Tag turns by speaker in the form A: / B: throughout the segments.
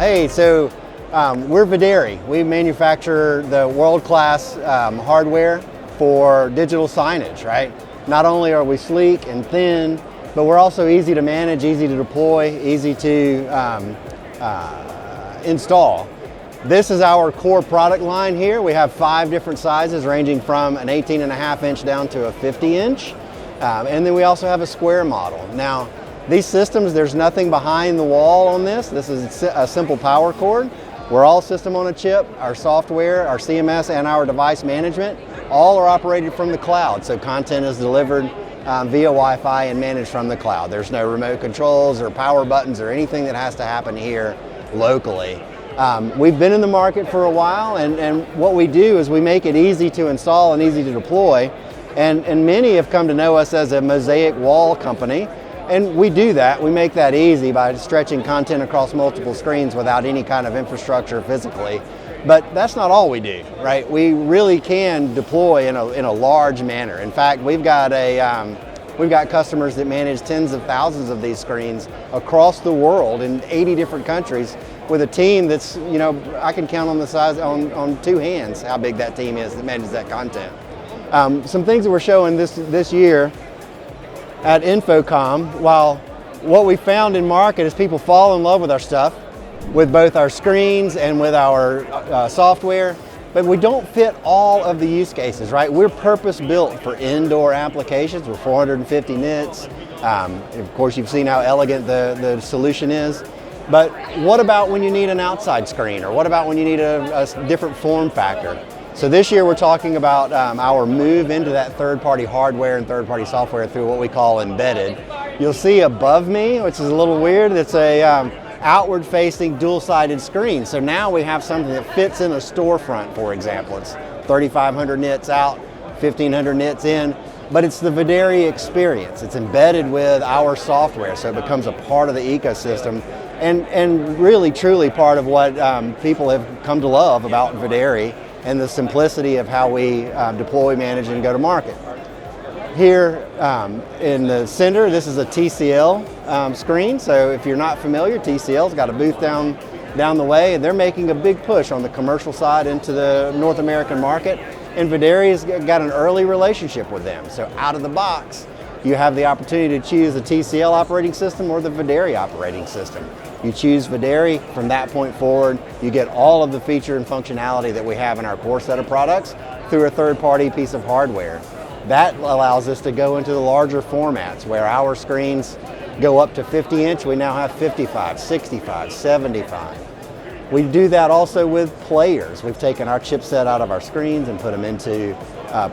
A: Hey, we're Videri. We manufacture the world-class hardware for digital signage, right? Not only are we sleek and thin, but we're also easy to manage, easy to deploy, easy to install. This is our core product line here. We have 5 different sizes ranging from an 18.5 inch down to a 50 inch. And then we also have a square model. Now, these systems, there's nothing behind the wall on this. This is a simple power cord. We're all system on a chip. Our software, our CMS, and our device management, all are operated from the cloud. So content is delivered via Wi-Fi and managed from the cloud. There's no remote controls or power buttons or anything that has to happen here locally. We've been in the market for a while, and what we do is we make it easy to install and easy to deploy. And many have come to know us as a mosaic wall company. And we do that. We make that easy by stretching content across multiple screens without any kind of infrastructure physically. But that's not all we do, right? We really can deploy in a large manner. In fact, we've got customers that manage tens of thousands of these screens across the world in 80 different countries with a team that's, I can count on the size on 2 hands how big that team is that manages that content. Some things that we're showing this year at Infocomm, while what we found in market is people fall in love with our stuff, with both our screens and with our software, but we don't fit all of the use cases, right? We're purpose built for indoor applications. We're 450 nits. Of course, you've seen how elegant the solution is. But what about when you need an outside screen, or what about when you need a different form factor? So this year we're talking about our move into that third-party hardware and third-party software through what we call embedded. You'll see above me, which is a little weird, it's a outward-facing dual-sided screen. So now we have something that fits in a storefront, for example. It's 3,500 nits out, 1,500 nits in, but it's the Videri experience. It's embedded with our software, so it becomes a part of the ecosystem and really, truly part of what people have come to love about Videri and the simplicity of how we deploy, manage, and go to market. Here in the center, this is a TCL screen. So if you're not familiar, TCL's got a booth down the way, and they're making a big push on the commercial side into the North American market. And Videri's got an early relationship with them. So out of the box, you have the opportunity to choose the TCL operating system or the Videri operating system. You choose Videri, from that point forward, you get all of the feature and functionality that we have in our core set of products through a third-party piece of hardware. That allows us to go into the larger formats where our screens go up to 50 inch, we now have 55, 65, 75. We do that also with players. We've taken our chipset out of our screens and put them into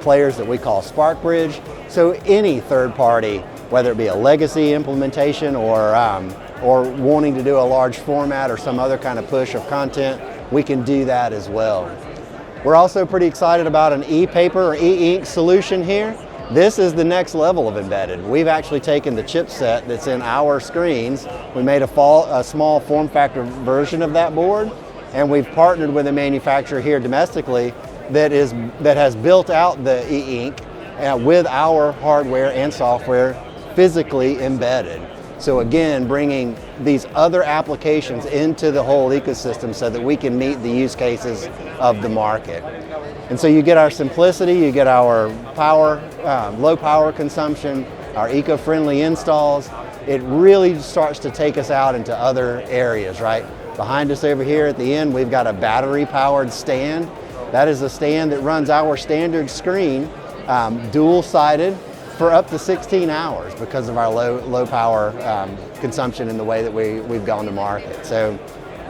A: players that we call SparkBridge. So any third party, whether it be a legacy implementation or wanting to do a large format or some other kind of push of content, we can do that as well. We're also pretty excited about an e-paper or e-ink solution here. This is the next level of embedded. We've actually taken the chipset that's in our screens. We made a small form factor version of that board, and we've partnered with a manufacturer here domestically that has built out the e-ink with our hardware and software physically embedded. So again, bringing these other applications into the whole ecosystem so that we can meet the use cases of the market. And so you get our simplicity, you get our power, low power consumption, our eco-friendly installs. It really starts to take us out into other areas, right? Behind us over here at the end, we've got a battery-powered stand. That is a stand that runs our standard screen, dual-sided, for up to 16 hours because of our low power consumption and the way that we've gone to market. So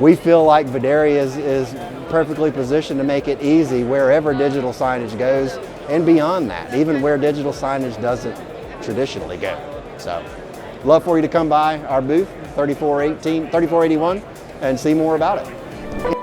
A: we feel like Videri is perfectly positioned to make it easy wherever digital signage goes and beyond that, even where digital signage doesn't traditionally go. So love for you to come by our booth, 3481, and see more about it.